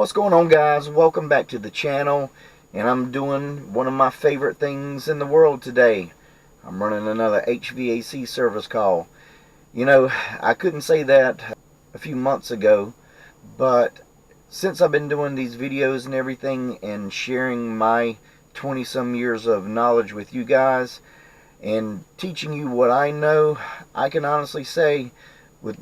What's going on, guys? Welcome back to the channel, and I'm doing one of my favorite things in the world today. I'm running another HVAC service call. You know, I couldn't say that a few months ago, but since I've been doing these videos and everything and sharing my 20 some years of knowledge with you guys and teaching you what I know, I can honestly say with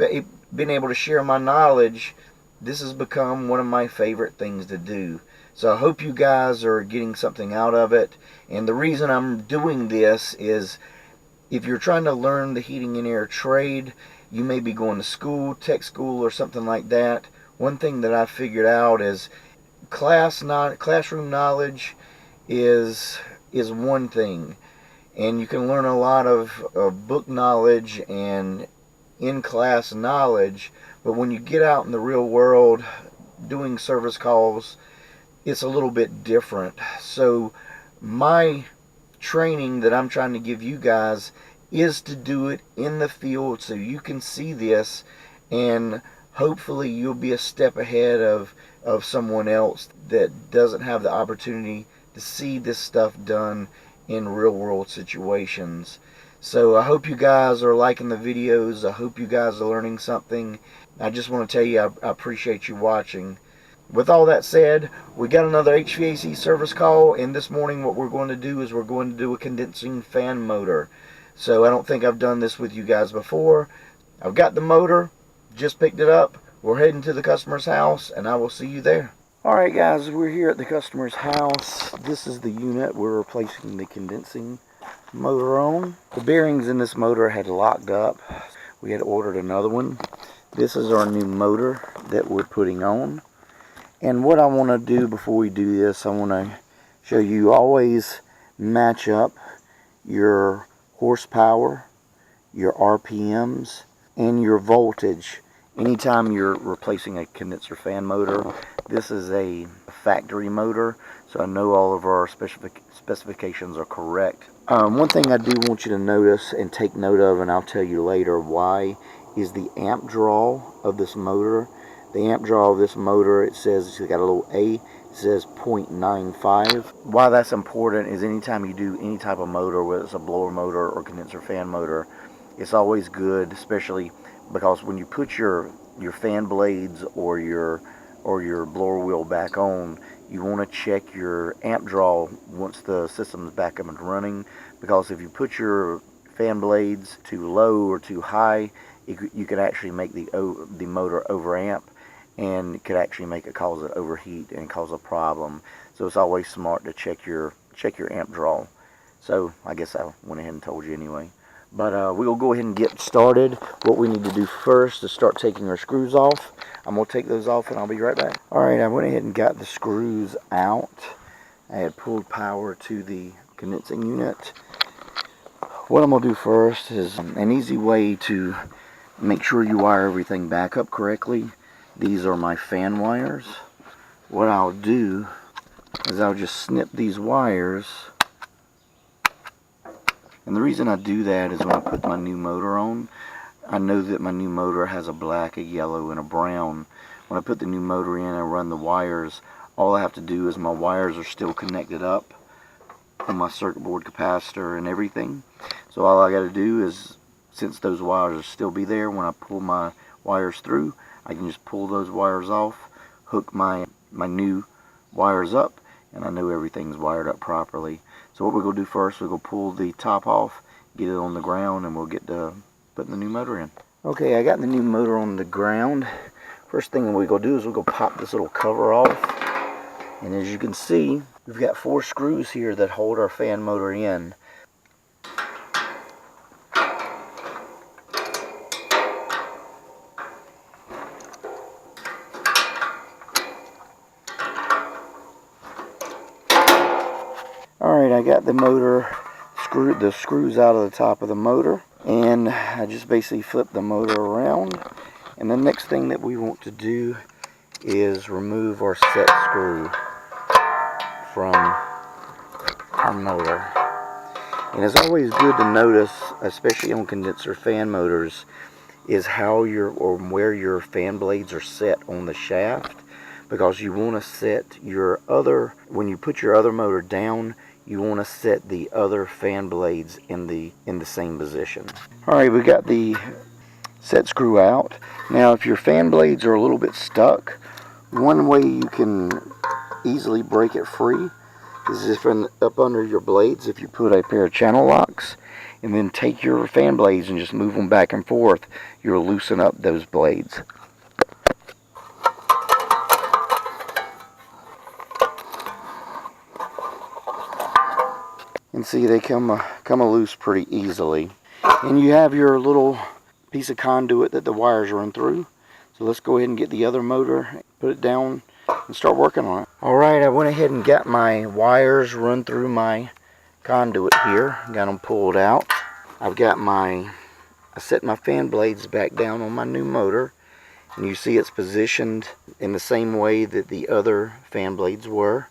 being able to share my knowledge, this has become one of my favorite things to do. So I hope you guys are getting something out of it. And the reason I'm doing this is if you're trying to learn the heating and air trade, you may be going to school, tech school or something like that. One thing that I figured out is classroom knowledge is one thing. And you can learn a lot of book knowledge and in-class knowledge, but when you get out in the real world doing service calls, it's a little bit different. So my training that I'm trying to give you guys is to do it in the field so you can see this, and hopefully you'll be a step ahead of someone else that doesn't have the opportunity to see this stuff done in real world situations. So I hope you guys are liking the videos. I hope you guys are learning something. I just want to tell you I appreciate you watching. With all that said, we got another HVAC service call, and this morning what we're going to do is we're going to do a condensing fan motor. So I don't think I've done this with you guys before. I've got the motor, just picked it up. We're heading to the customer's house, and I will see you there. Alright guys, we're here at the customer's house. This is the unit we're replacing the condensing motor on. The bearings in this motor had locked up. We had ordered another one. This is our new motor that we're putting on. And what I want to do before we do this, I want to show you always match up your horsepower, your RPMs, and your voltage. Anytime you're replacing a condenser fan motor, this is a factory motor, so I know all of our specifications are correct. One thing I do want you to notice and take note of, and I'll tell you later why, is the amp draw of this motor. The amp draw of this motor, it says, it's got a little A, it says 0.95. Why that's important is anytime you do any type of motor, whether it's a blower motor or condenser fan motor, it's always good, especially because when you put your fan blades or your blower wheel back on, you want to check your amp draw once the system's back up and running, because if you put your fan blades too low or too high, you could actually make the motor overamp, and it could actually make it cause it overheat and cause a problem. So it's always smart to check your amp draw. So I guess I went ahead and told you anyway. But we'll go ahead and get started. What we need to do first is start taking our screws off. I'm going to take those off and I'll be right back. Alright, I went ahead and got the screws out. I had pulled power to the condensing unit. What I'm going to do first is an easy way to make sure you wire everything back up correctly. These are my fan wires. What I'll do is I'll just snip these wires. And the reason I do that is when I put my new motor on, I know that my new motor has a black, a yellow, and a brown. When I put the new motor in and run the wires, all I have to do is my wires are still connected up on my circuit board capacitor and everything. So all I got to do is, since those wires will still be there, when I pull my wires through, I can just pull those wires off, hook my new wires up, and I know everything's wired up properly. So what we're going to do first, we're going to pull the top off, get it on the ground, and we'll get to putting the new motor in. Okay, I got the new motor on the ground. First thing we're going to do is we're going to pop this little cover off. And as you can see, we've got 4 screws here that hold our fan motor in. Alright, I got the motor the screws out of the top of the motor, and I just basically flip the motor around. And the next thing that we want to do is remove our set screw from our motor. And it's always good to notice, especially on condenser fan motors, is how where your fan blades are set on the shaft. because you want to set your other, when you put your other motor down, you want to set the other fan blades in the same position. Alright, we got the set screw out. Now if your fan blades are a little bit stuck, one way you can easily break it free is if up under your blades, if you put a pair of channel locks and then take your fan blades and just move them back and forth, you'll loosen up those blades. And see, they come loose pretty easily. And you have your little piece of conduit that the wires run through. So let's go ahead and get the other motor, put it down, and start working on it. Alright, I went ahead and got my wires run through my conduit here. Got them pulled out. I set my fan blades back down on my new motor. And you see it's positioned in the same way that the other fan blades were.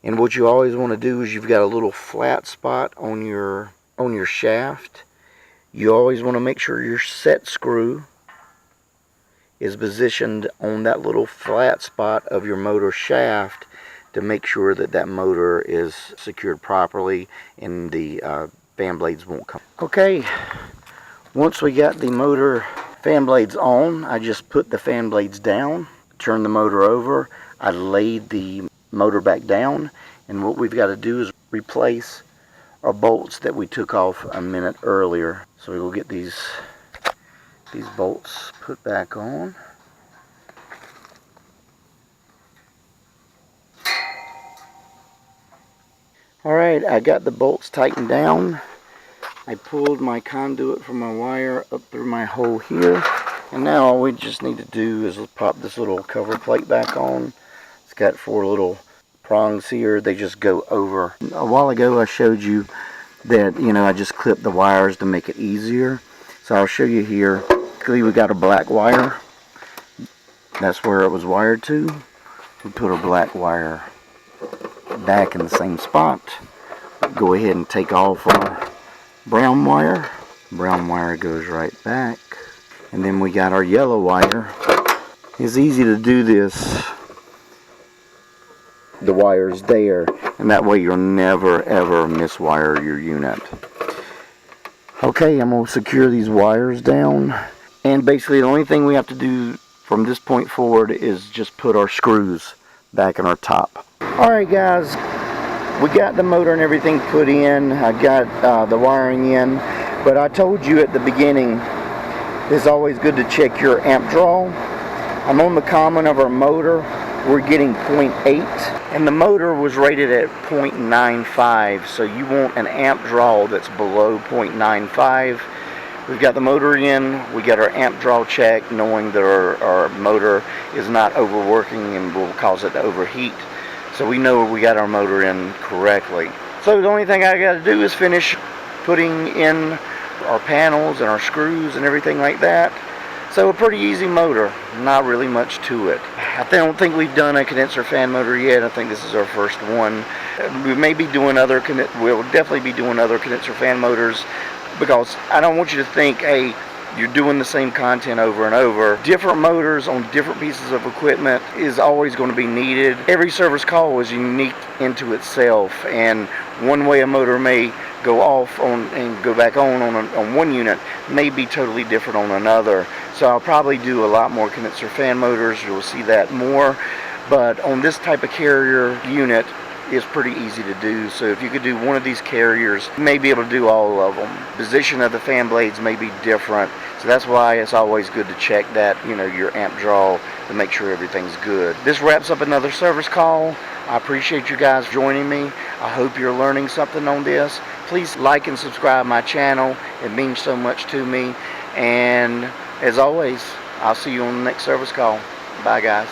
And what you always want to do is, you've got a little flat spot on your shaft. You always want to make sure your set screw is positioned on that little flat spot of your motor shaft to make sure that that motor is secured properly and the fan blades won't come. Okay, once we got the motor fan blades on, I just put the fan blades down, turned the motor over, I laid the motor back down, and what we've got to do is replace our bolts that we took off a minute earlier. So we will get these bolts put back on. Alright, I got the bolts tightened down. I pulled my conduit from my wire up through my hole here, and now all we just need to do is pop this little cover plate back on. It's got 4 little prongs here. They just go over. A while ago I showed you that, I just clipped the wires to make it easier. So I'll show you here. We got a black wire. That's where it was wired to. We put our black wire back in the same spot. Go ahead and take off our brown wire. Brown wire goes right back. And then we got our yellow wire. It's easy to do this. The wire's there, and that way you'll never ever miswire your unit. Okay, I'm going to secure these wires down, and basically the only thing we have to do from this point forward is just put our screws back in our top. Alright guys, we got the motor and everything put in. I got the wiring in, but I told you at the beginning, it's always good to check your amp draw. I'm on the common of our motor. We're getting 0.8, and the motor was rated at 0.95, so you want an amp draw that's below 0.95. We've got the motor in, we got our amp draw checked, knowing that our motor is not overworking and will cause it to overheat. So we know we got our motor in correctly. So the only thing I got to do is finish putting in our panels and our screws and everything like that. So a pretty easy motor, not really much to it. I don't think we've done a condenser fan motor yet. I think this is our first one. We may be doing we'll definitely be doing other condenser fan motors, because I don't want you to think, hey, you're doing the same content over and over. Different motors on different pieces of equipment is always going to be needed. Every service call is unique into itself, and one way a motor may go off on and go back on one unit may be totally different on another. So I'll probably do a lot more condenser fan motors. You'll see that more. But on this type of carrier unit, is pretty easy to do. So if you could do one of these carriers, you may be able to do all of them. Position of the fan blades may be different. So that's why it's always good to check that, your amp draw to make sure everything's good. This wraps up another service call. I appreciate you guys joining me. I hope you're learning something on this. Please like and subscribe my channel. It means so much to me. And as always, I'll see you on the next service call. Bye guys.